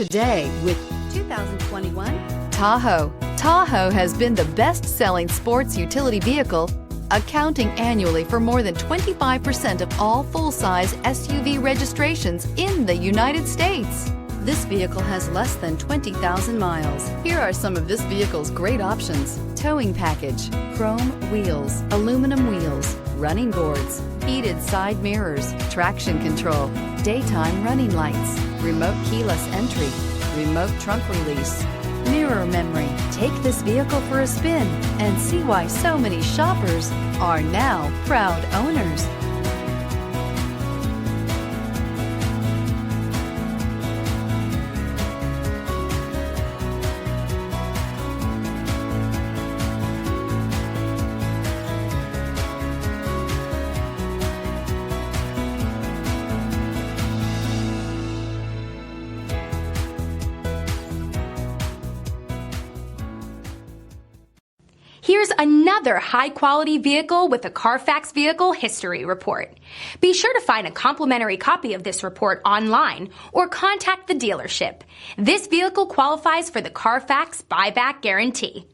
Today with 2021 Tahoe. Tahoe has been the best-selling sports utility vehicle, accounting annually for more than 25% of all full-size SUV registrations in the United States. This vehicle has less than 20,000 miles. Here are some of this vehicle's great options: towing package, chrome wheels, aluminum wheels, running boards, heated side mirrors, traction control, daytime running lights, remote keyless entry, remote trunk release, mirror memory. Take this vehicle for a spin and see why so many shoppers are now proud owners. Here's another high-quality vehicle with a Carfax Vehicle History Report. Be sure to find a complimentary copy of this report online or contact the dealership. This vehicle qualifies for the Carfax Buyback Guarantee.